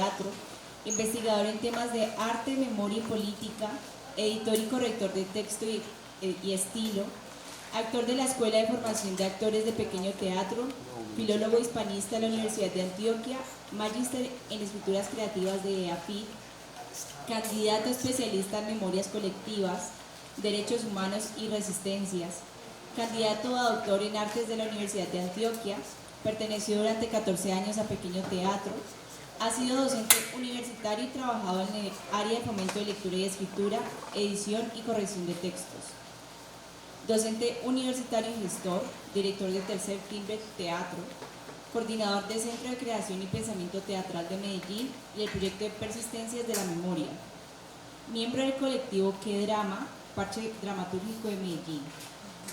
teatro, investigador en temas de arte, memoria y política, editor y corrector de texto y estilo, actor de la Escuela de Formación de Actores de Pequeño Teatro, filólogo hispanista de la Universidad de Antioquia, magíster en escrituras creativas de EAFIT, candidato especialista en memorias colectivas, derechos humanos y resistencias, candidato a doctor en artes de la Universidad de Antioquia, perteneció durante 14 años a Pequeño Teatro, ha sido docente universitario y trabajado en el área de fomento de lectura y escritura, edición y corrección de textos. Docente universitario y gestor, director del Tercer Timbre Teatro, coordinador del Centro de Creación y Pensamiento Teatral de Medellín y el proyecto de Persistencias de la Memoria. Miembro del colectivo Que Drama, Parche Dramatúrgico de Medellín.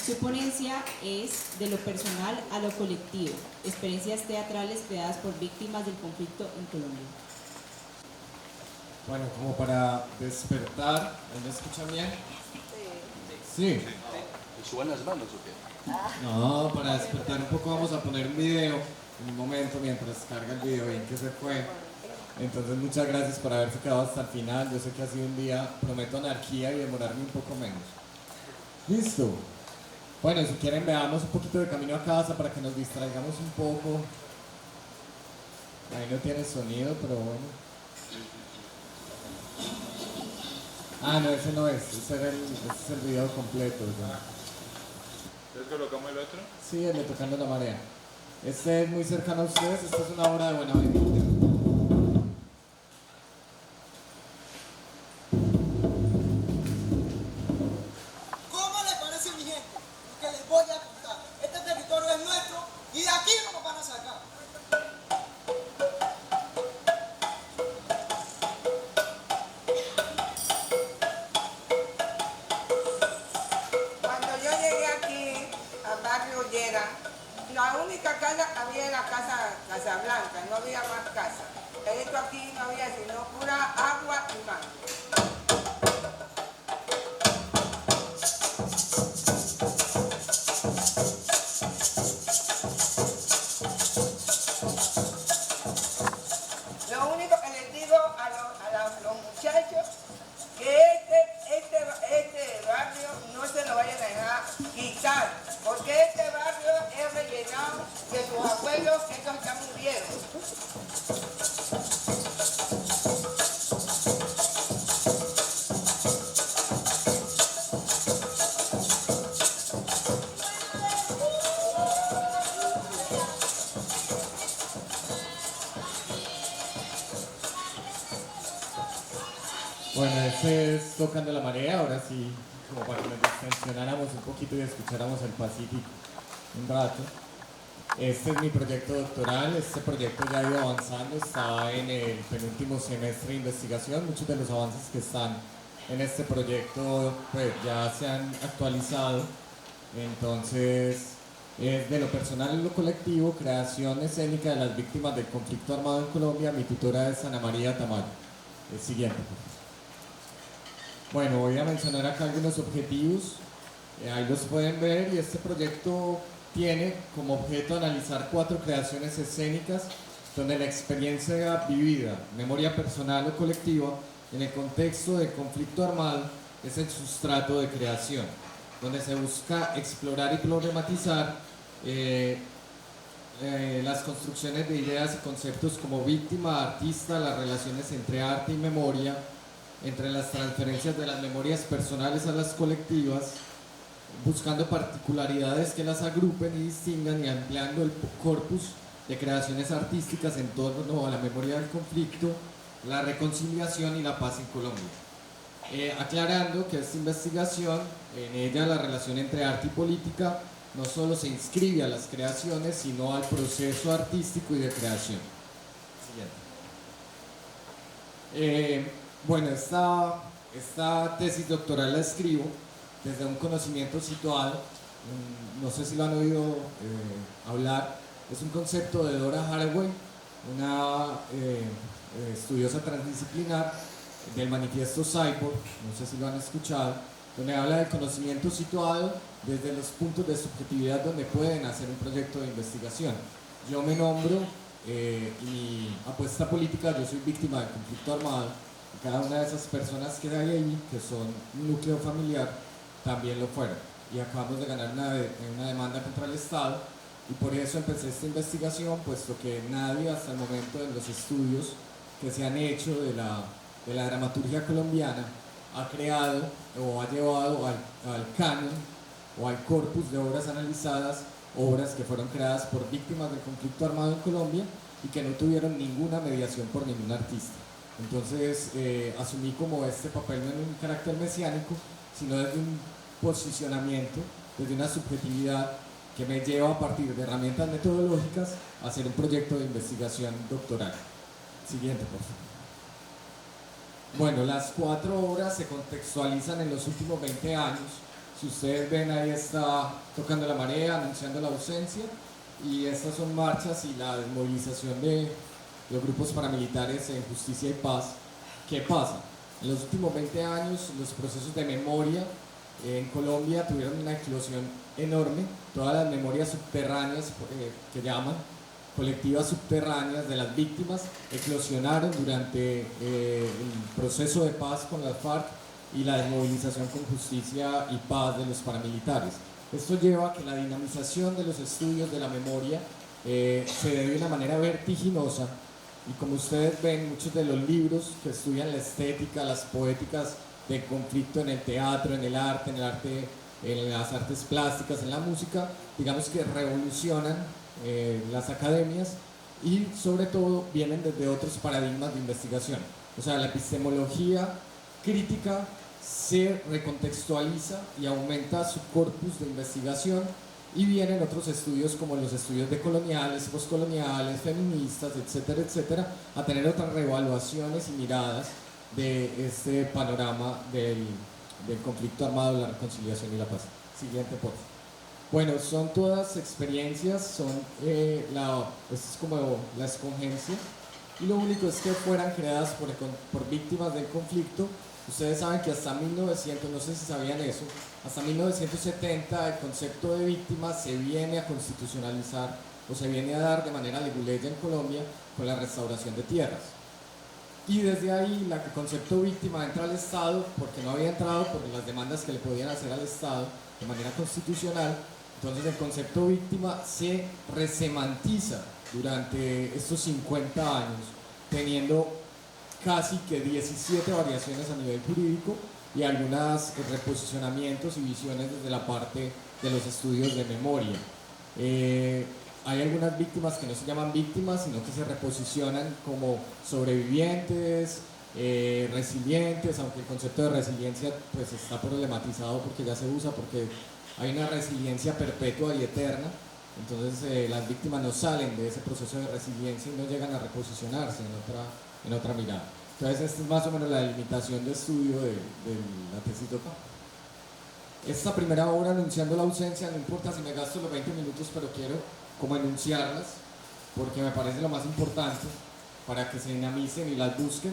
Su ponencia es De lo personal a lo colectivo, experiencias teatrales creadas por víctimas del conflicto en Colombia. Bueno, como para despertar, ¿me escuchan bien? Sí. ¿Me suban las manos o qué? No, para despertar un poco vamos a poner un video en un momento mientras carga el video bien que se fue. Entonces muchas gracias por haberse quedado hasta el final. Yo sé que ha sido un día, prometo anarquía y demorarme un poco menos. Listo. Bueno, si quieren veamos un poquito de camino a casa para que nos distraigamos un poco. Ahí no tiene sonido, pero bueno. Ah, no, ese no es, ese es el video completo. ¿Ya? ¿Entonces colocamos el otro? Sí, el de Tocando la Marea. Este es muy cercano a ustedes, esta es una obra de Buenaventura. ¿Cómo les parece, mi gente? Que les voy a contar. Este territorio es nuestro y de aquí no nos van a sacar. Cuando yo llegué aquí, al barrio Llera, la única casa había la casa Blanca, no había más casa. Esto aquí no había sino pura agua y mar. Lo único que les digo a los muchachos, que este barrio no se lo vayan a dejar quitar, porque este barrio es rellenado de sus abuelos que estos ya murieron. Bueno, este es Tocando la Marea, ahora sí, como para que nos distensionáramos un poquito y escucháramos el Pacífico un rato. Este es mi proyecto doctoral, este proyecto ya ha ido avanzando, está en el penúltimo semestre de investigación, muchos de los avances que están en este proyecto pues ya se han actualizado, entonces es de lo personal a lo colectivo, creación escénica de las víctimas del conflicto armado en Colombia, mi tutora es Ana María Tamayo. El siguiente, por favor. Bueno, voy a mencionar acá algunos objetivos, ahí los pueden ver, y este proyecto tiene como objeto analizar 4 creaciones escénicas donde la experiencia vivida, memoria personal o colectiva, en el contexto del conflicto armado es el sustrato de creación, donde se busca explorar y problematizar las construcciones de ideas y conceptos como víctima, artista, las relaciones entre arte y memoria, entre las transferencias de las memorias personales a las colectivas, buscando particularidades que las agrupen y distingan y ampliando el corpus de creaciones artísticas en torno a la memoria del conflicto, la reconciliación y la paz en Colombia. Aclarando que esta investigación, en ella la relación entre arte y política no solo se inscribe a las creaciones, sino al proceso artístico y de creación. Siguiente. Bueno, esta tesis doctoral la escribo desde un conocimiento situado, no sé si lo han oído hablar, es un concepto de Dora Haraway, una estudiosa transdisciplinar del manifiesto Cyborg, no sé si lo han escuchado, donde habla del conocimiento situado desde los puntos de subjetividad donde pueden hacer un proyecto de investigación. Yo me nombro y mi apuesta política, yo soy víctima del conflicto armado, y cada una de esas personas que hay ahí, que son un núcleo familiar, también lo fueron. Y acabamos de ganar una demanda contra el Estado, y por eso empecé esta investigación, puesto que nadie hasta el momento en los estudios que se han hecho de la dramaturgia colombiana ha creado o ha llevado al canon o al corpus de obras analizadas, obras que fueron creadas por víctimas del conflicto armado en Colombia y que no tuvieron ninguna mediación por ningún artista. Entonces asumí como este papel no en un carácter mesiánico, sino desde un posicionamiento, desde una subjetividad que me lleva a partir de herramientas metodológicas a hacer un proyecto de investigación doctoral. Siguiente, por favor. Bueno, las 4 obras se contextualizan en los últimos 20 años. Si ustedes ven, ahí está Tocando la Marea, Anunciando la Ausencia, y estas son marchas y la desmovilización de los grupos paramilitares en Justicia y Paz. ¿Qué pasa? En los últimos 20 años los procesos de memoria en Colombia tuvieron una eclosión enorme. Todas las memorias subterráneas que llaman colectivas subterráneas de las víctimas eclosionaron durante el proceso de paz con las FARC y la desmovilización con Justicia y Paz de los paramilitares. Esto lleva a que la dinamización de los estudios de la memoria se dé de una manera vertiginosa, y como ustedes ven, muchos de los libros que estudian la estética, las poéticas del conflicto en el teatro, en las artes plásticas, en la música, digamos que revolucionan las academias, y sobre todo vienen desde otros paradigmas de investigación. O sea, la epistemología crítica se recontextualiza y aumenta su corpus de investigación, y vienen otros estudios como los estudios decoloniales, postcoloniales, feministas, etcétera, etcétera, a tener otras reevaluaciones y miradas de este panorama del conflicto armado, la reconciliación y la paz. Siguiente, por favor. Bueno, son todas experiencias, esto es como la escogencia, y lo único es que fueran creadas por víctimas del conflicto. Ustedes saben que hasta 1900, no sé si sabían eso, hasta 1970 el concepto de víctima se viene a constitucionalizar o se viene a dar de manera leguleya en Colombia con la restauración de tierras. Y desde ahí el concepto víctima entra al Estado, porque no había entrado por las demandas que le podían hacer al Estado de manera constitucional. Entonces el concepto víctima se resemantiza durante estos 50 años, teniendo casi que 17 variaciones a nivel jurídico y algunos reposicionamientos y visiones desde la parte de los estudios de memoria. Hay algunas víctimas que no se llaman víctimas, sino que se reposicionan como sobrevivientes, resilientes, aunque el concepto de resiliencia pues está problematizado porque ya se usa, porque hay una resiliencia perpetua y eterna. Entonces las víctimas no salen de ese proceso de resiliencia y no llegan a reposicionarse en otra mirada. Entonces esta es más o menos la delimitación de estudio de la tesis doctoral. Esta primera obra, Anunciando la Ausencia, no importa si me gasto los 20 minutos, pero quiero como enunciarlas porque me parece lo más importante para que se dinamicen y las busquen.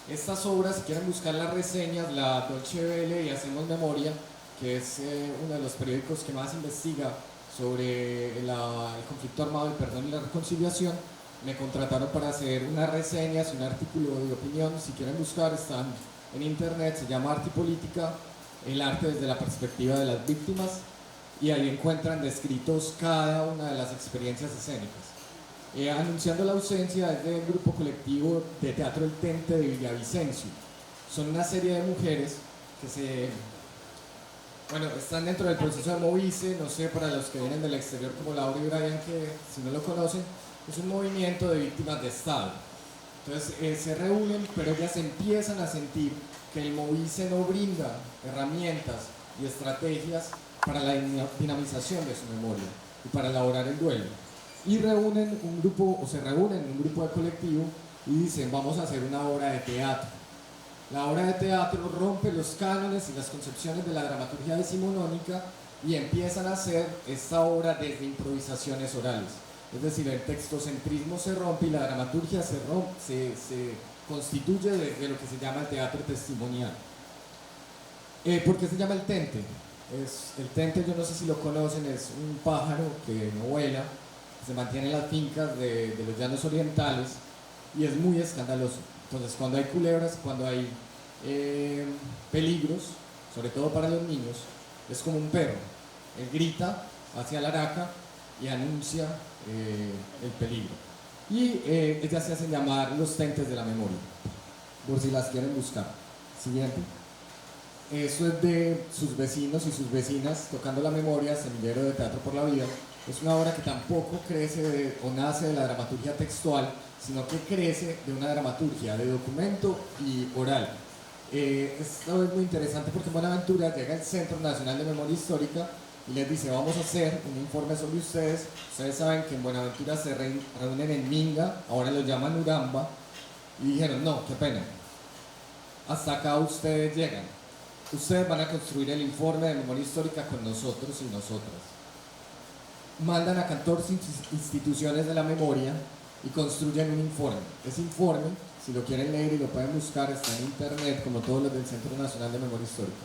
Estas obras, si quieren buscar las reseñas, la Deutsche Welle y Hacemos Memoria, que es uno de los periódicos que más investiga sobre el conflicto armado, el perdón y la reconciliación, me contrataron para hacer unas reseñas y un artículo de opinión. Si quieren buscar, están en internet, se llama Arte y Política, el arte desde la perspectiva de las víctimas, y ahí encuentran descritos cada una de las experiencias escénicas. Anunciando la Ausencia es del grupo colectivo de teatro El Tente de Villavicencio. Son una serie de mujeres que están dentro del proceso de Movice. No sé, para los que vienen del exterior como Laura y Brian, que si no lo conocen, es un movimiento de víctimas de Estado. Entonces se reúnen, pero ellas empiezan a sentir que el Movice no brinda herramientas y estrategias para la dinamización de su memoria y para elaborar el duelo. Y se reúnen en un grupo de colectivo y dicen: vamos a hacer una obra de teatro. La obra de teatro rompe los cánones y las concepciones de la dramaturgia decimonónica y empiezan a hacer esta obra desde improvisaciones orales. Es decir, el textocentrismo se rompe y la dramaturgia se constituye de lo que se llama el teatro testimonial. ¿Por qué se llama el tente? El tente, yo no sé si lo conocen, es un pájaro que no vuela, se mantiene en las fincas de los llanos orientales y es muy escandaloso. Entonces, cuando hay culebras, cuando hay peligros, sobre todo para los niños, es como un perro. Él grita hacia la araca y anuncia el peligro. Y ellas se hacen llamar los tentes de la memoria, por si las quieren buscar. Siguiente. Eso es de sus vecinos y sus vecinas tocando la memoria, Semillero de Teatro por la Vida. Es una obra que tampoco crece o nace de la dramaturgia textual, sino que crece de una dramaturgia de documento y oral. Esto es muy interesante porque en Buenaventura llega el Centro Nacional de Memoria Histórica y les dice: vamos a hacer un informe sobre ustedes. Ustedes saben que en Buenaventura se reúnen en Minga, ahora lo llaman Uramba, y dijeron: no, qué pena, hasta acá ustedes llegan, ustedes van a construir el informe de memoria histórica con nosotros y nosotras. Mandan a 14 instituciones de la memoria y construyen un informe. Ese informe, si lo quieren leer y lo pueden buscar, está en internet, como todos los del Centro Nacional de Memoria Histórica.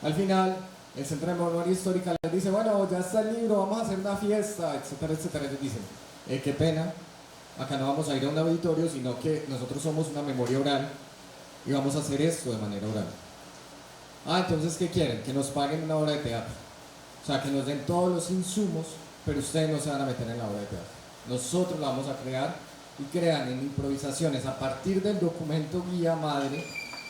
Al final, el Centro de Memoria Histórica les dice: bueno, ya está el libro, vamos a hacer una fiesta, etcétera, etcétera. Ellos dicen: qué pena, acá no vamos a ir a un auditorio, sino que nosotros somos una memoria oral y vamos a hacer esto de manera oral. Entonces, ¿qué quieren? Que nos paguen una obra de teatro. O sea, que nos den todos los insumos, pero ustedes no se van a meter en la obra de teatro. Nosotros la vamos a crear, y crean en improvisaciones a partir del documento guía madre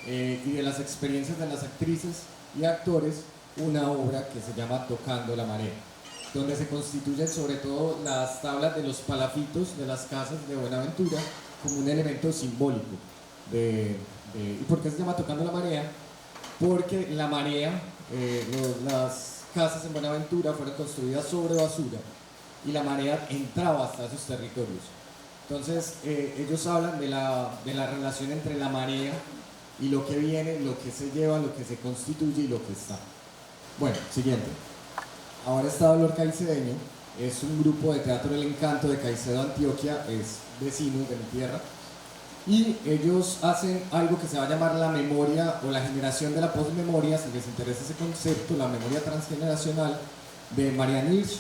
y de las experiencias de las actrices y actores, una obra que se llama Tocando la Marea, donde se constituyen sobre todo las tablas de los palafitos de las casas de Buenaventura como un elemento simbólico. ¿Y por qué se llama Tocando la Marea? Porque la marea, las casas en Buenaventura fueron construidas sobre basura y la marea entraba hasta esos territorios. Entonces ellos hablan de la relación entre la marea y lo que viene, lo que se lleva, lo que se constituye y lo que está. Bueno, siguiente. Ahora está Dolor Caicedeño, es un grupo de teatro del Encanto de Caicedo, Antioquia, es vecino de mi tierra. Y ellos hacen algo que se va a llamar la memoria o la generación de la posmemoria, si les interesa ese concepto, la memoria transgeneracional de Marianne Hirsch,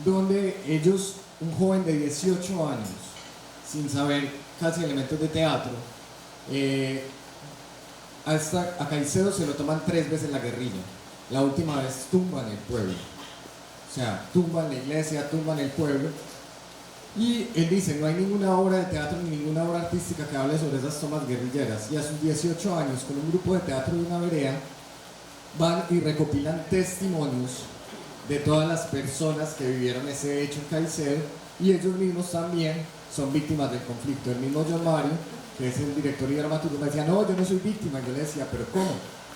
donde ellos, un joven de 18 años, sin saber casi elementos de teatro, a Caicedo se lo toman 3 veces la guerrilla. La última vez tumban el pueblo, o sea, tumban la iglesia, tumban el pueblo. Y él dice: no hay ninguna obra de teatro ni ninguna obra artística que hable sobre esas tomas guerrilleras. Y a sus 18 años, con un grupo de teatro de una vereda, van y recopilan testimonios de todas las personas que vivieron ese hecho en Caicedo, y ellos mismos también son víctimas del conflicto. El mismo John Mario, que es el director y dramaturgo, me decía: no, yo no soy víctima. Yo le decía: ¿pero cómo?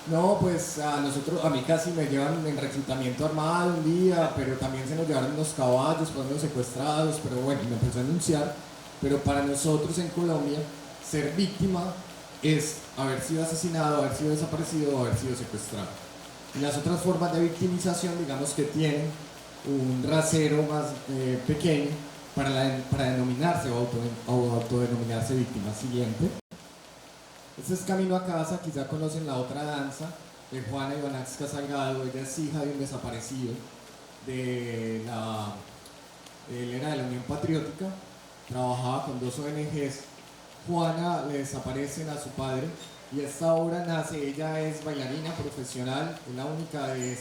No, pues a mí casi me llevan en reclutamiento armado un día, pero también se nos llevaron unos caballos, fueron secuestrados, pero bueno, me empezó a denunciar. Pero para nosotros en Colombia, ser víctima es haber sido asesinado, haber sido desaparecido o haber sido secuestrado. Y las otras formas de victimización, digamos que tienen un rasero más pequeño para denominarse o autodenominarse víctima. Siguiente. Este es Camino a Casa, quizá conocen la otra danza de Juana Ivanaxca Salgado. Ella es hija de un desaparecido de la era de la Unión Patriótica, trabajaba con 2 ONGs. Juana le desaparecen a su padre y esta obra nace. Ella es bailarina profesional, es la única de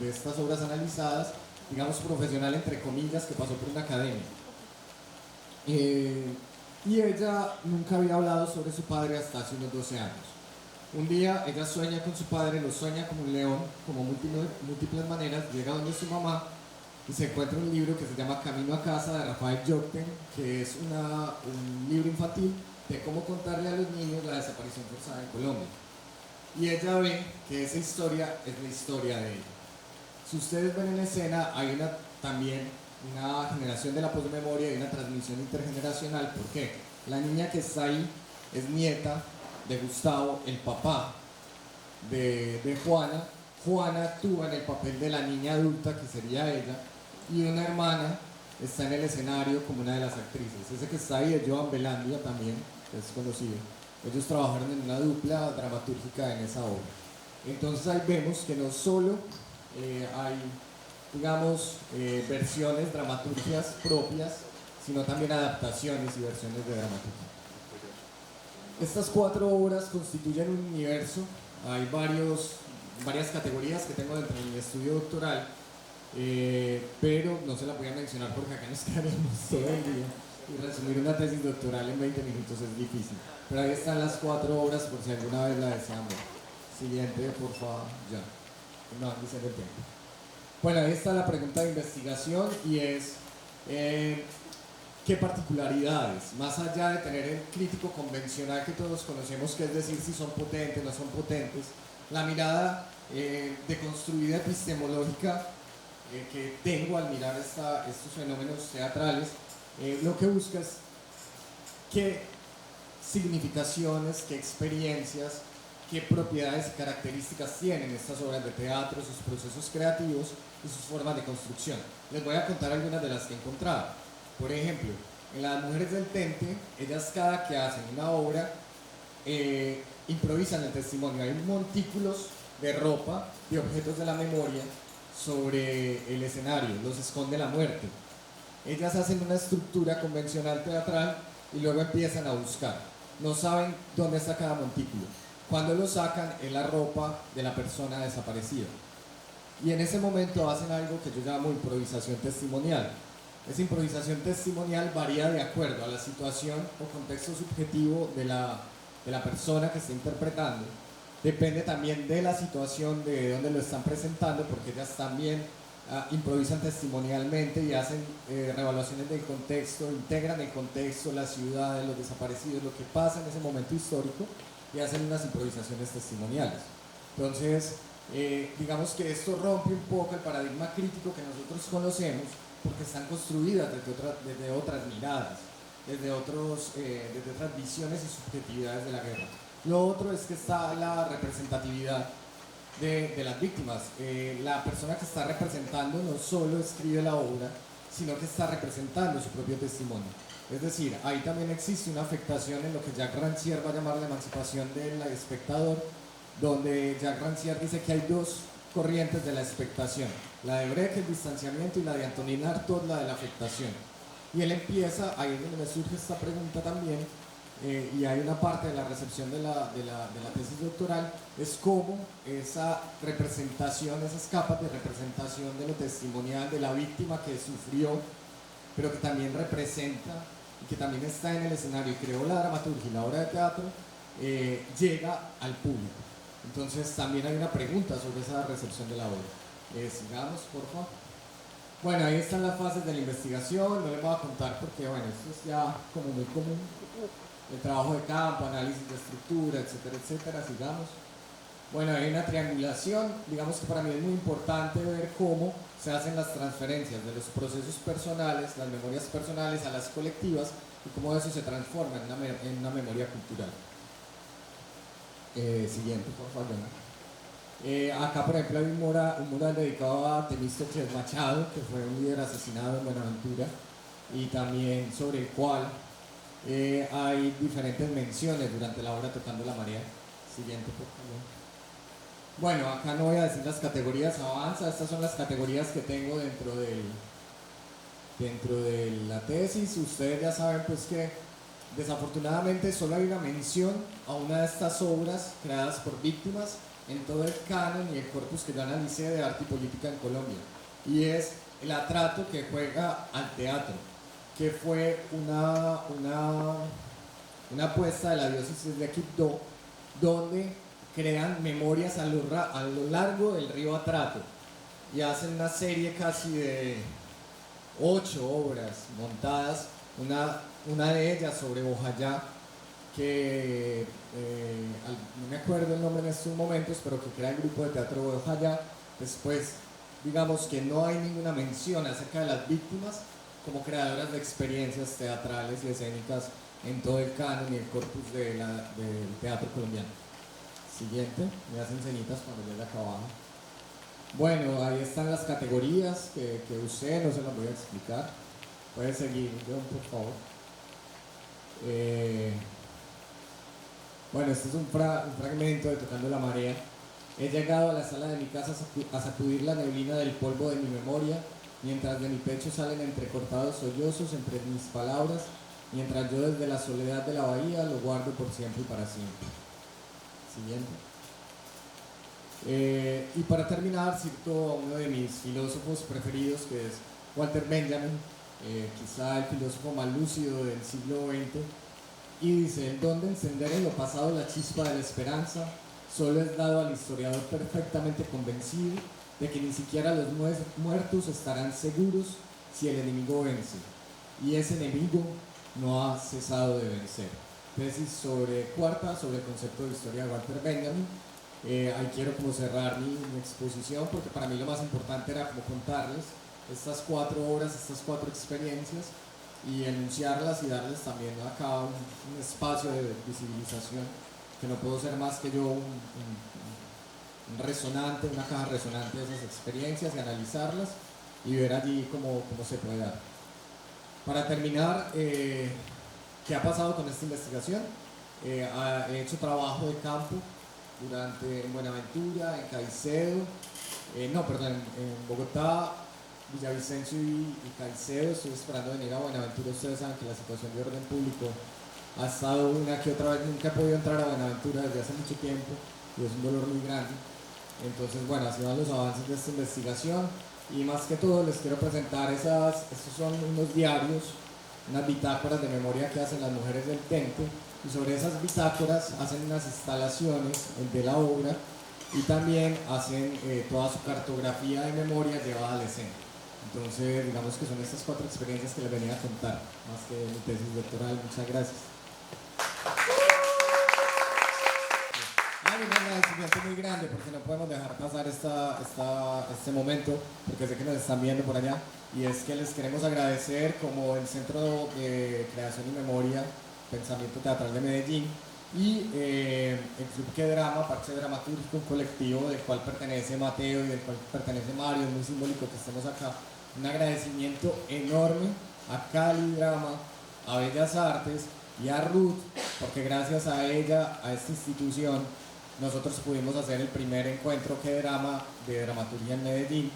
estas obras analizadas, digamos profesional entre comillas, que pasó por una academia. Y ella nunca había hablado sobre su padre hasta hace unos 12 años. Un día ella sueña con su padre, lo sueña como un león, como múltiples maneras, llega donde su mamá y se encuentra un libro que se llama Camino a Casa de Rafael Jokten, que es un libro infantil de cómo contarle a los niños la desaparición forzada en Colombia. Y ella ve que esa historia es la historia de ella. Si ustedes ven en la escena, hay también una generación de la posmemoria y una transmisión intergeneracional. ¿Por qué? La niña que está ahí es nieta de Gustavo, el papá de Juana. Juana actúa en el papel de la niña adulta, que sería ella, y una hermana está en el escenario como una de las actrices. Ese que está ahí es Joan Belandia también, que es conocido. Ellos trabajaron en una dupla dramatúrgica en esa obra. Entonces ahí vemos que no solo hay, digamos, versiones, dramaturgias propias, sino también adaptaciones y versiones de dramaturgia. Estas 4 obras constituyen un universo. Hay varias categorías que tengo dentro de mi estudio doctoral, pero no se las voy a mencionar porque acá nos quedaremos todo el día y resumir una tesis doctoral en 20 minutos es difícil. Pero ahí están las 4 obras por si alguna vez la desean ver. Siguiente, por favor, ya. No, dice el tiempo. Bueno, ahí está la pregunta de investigación y es ¿qué particularidades, más allá de tener el crítico convencional que todos conocemos, que es decir si son potentes, no son potentes, la mirada deconstruida epistemológica que tengo al mirar estos fenómenos teatrales, lo que busca es qué significaciones, qué experiencias, qué propiedades y características tienen estas obras de teatro, sus procesos creativos y sus formas de construcción. Les voy a contar algunas de las que he encontrado. Por ejemplo, en Las Mujeres del Tente, ellas cada que hacen una obra improvisan el testimonio. Hay montículos de ropa, de objetos de la memoria sobre el escenario, los esconde la muerte. Ellas hacen una estructura convencional teatral y luego empiezan a buscar. No saben dónde está cada montículo. Cuando lo sacan es la ropa de la persona desaparecida. Y en ese momento hacen algo que yo llamo improvisación testimonial. Esa improvisación testimonial varía de acuerdo a la situación o contexto subjetivo de la persona que está interpretando. Depende también de la situación de donde lo están presentando, porque ellas también improvisan testimonialmente y hacen reevaluaciones del contexto, integran el contexto, la ciudad, los desaparecidos, lo que pasa en ese momento histórico, y hacen unas improvisaciones testimoniales. Entonces, digamos que esto rompe un poco el paradigma crítico que nosotros conocemos, porque están construidas desde otras miradas, desde otras visiones y subjetividades de la guerra. Lo otro es que está la representatividad de las víctimas. La persona que está representando no solo escribe la obra, sino que está representando su propio testimonio. Es decir, ahí también existe una afectación en lo que Jacques Rancière va a llamar la emancipación del espectador, donde Jacques Rancière dice que hay 2 corrientes de la expectación, la de Brecht, el distanciamiento, y la de Antonin Artaud, la de la afectación. Y él empieza, ahí es donde me surge esta pregunta también, y hay una parte de la recepción de la tesis doctoral, es cómo esa representación, esas capas de representación de lo testimonial de la víctima que sufrió, pero que también representa y que también está en el escenario y creó la dramaturgia y la obra de teatro, llega al público. Entonces también hay una pregunta sobre esa recepción de la obra. Sigamos, por favor. Bueno, ahí están las fases de la investigación, no les voy a contar porque, bueno, esto es ya como muy común. El trabajo de campo, análisis de estructura, etcétera, etcétera, sigamos. Bueno, hay una triangulación, digamos que para mí es muy importante ver cómo se hacen las transferencias de los procesos personales, las memorias personales a las colectivas y cómo eso se transforma en una memoria cultural. Siguiente, por favor. Acá, por ejemplo, hay un mural dedicado a Temístocles Machado, que fue un líder asesinado en Buenaventura, y también sobre el cual hay diferentes menciones durante la obra Tocando la Marea. Siguiente, por favor. Bueno, acá no voy a decir las categorías, avanza. Estas son las categorías que tengo dentro de la tesis. Ustedes ya saben pues que desafortunadamente solo hay una mención a una de estas obras creadas por víctimas en todo el canon y el corpus que yo analicé de arte y política en Colombia, y es el atrato que juega al teatro, que fue una apuesta de la diócesis de Quibdó, donde crean memorias a lo largo del río Atrato y hacen una serie casi de 8 obras montadas, una de ellas sobre Bojayá, que no me acuerdo el nombre en estos momentos, pero que crea el grupo de teatro de Bojayá. Después, digamos que no hay ninguna mención acerca de las víctimas como creadoras de experiencias teatrales y escénicas en todo el canon y el corpus del teatro colombiano. Siguiente, me hacen ceñitas cuando llegue acá abajo. Bueno, ahí están las categorías que usé, no se las voy a explicar. Puede seguir, John, por favor. Bueno, este es un fragmento de Tocando la Marea. He llegado a la sala de mi casa a sacudir la neblina del polvo de mi memoria mientras de mi pecho salen entrecortados sollozos entre mis palabras, mientras yo desde la soledad de la bahía lo guardo por siempre y para siempre. Siguiente. Y para terminar, cito a uno de mis filósofos preferidos, que es Walter Benjamin, quizá el filósofo más lúcido del siglo XX, y dice: el don de encender en lo pasado la chispa de la esperanza solo es dado al historiador perfectamente convencido de que ni siquiera los muertos estarán seguros si el enemigo vence, y ese enemigo no ha cesado de vencer. Tesis cuarta sobre el concepto de historia de Walter Benjamin. Ahí quiero como cerrar mi exposición, porque para mí lo más importante era como contarles estas 4 horas, estas 4 experiencias, y enunciarlas y darles también acá un espacio de visibilización, que no puedo ser más que yo un resonante, una caja resonante de esas experiencias, y analizarlas y ver allí cómo se puede dar. Para terminar, ¿qué ha pasado con esta investigación? He hecho trabajo de campo en Buenaventura, en Caicedo, en Bogotá, Villavicencio y Caicedo. Estoy esperando venir a Buenaventura. Ustedes saben que la situación de orden público ha estado una que otra vez. Nunca he podido entrar a Buenaventura desde hace mucho tiempo y es un dolor muy grande. Entonces, bueno, así van los avances de esta investigación, y más que todo les quiero presentar estos son unos diarios, unas bitácoras de memoria que hacen las mujeres del Tente, y sobre esas bitácoras hacen unas instalaciones de la obra, y también hacen toda su cartografía de memoria llevada al escena. Entonces, digamos que son estas 4 experiencias que les venía a contar, más que mi tesis doctoral. Muchas gracias. Hay un agradecimiento muy grande, porque no podemos dejar pasar este momento, porque sé que nos están viendo por allá, y es que les queremos agradecer como el Centro de Creación y Memoria, Pensamiento Teatral de Medellín, y el Club Que Drama, Parche Dramatúrgico, un colectivo del cual pertenece Mateo y del cual pertenece Mario. Es muy simbólico que estemos acá. Un agradecimiento enorme a Cali Drama, a Bellas Artes y a Ruth, porque gracias a ella, a esta institución, nosotros pudimos hacer el primer encuentro Que Drama de dramaturgia en Medellín,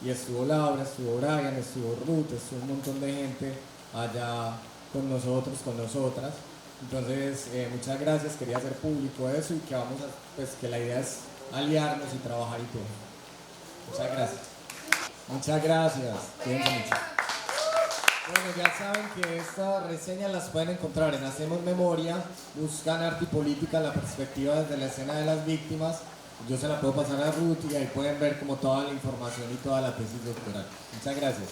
y estuvo Laura, estuvo Brian, estuvo Ruth, estuvo un montón de gente allá con nosotros, con nosotras. Entonces, muchas gracias, quería hacer público eso, y que que la idea es aliarnos y trabajar y todo. Muchas gracias. Muchas gracias. Cuídense mucho. Bueno, ya saben que estas reseñas las pueden encontrar en Hacemos Memoria, buscan arte y política, la perspectiva desde la escena de las víctimas. Yo se la puedo pasar a Ruth, y ahí pueden ver como toda la información y toda la tesis doctoral. Muchas gracias.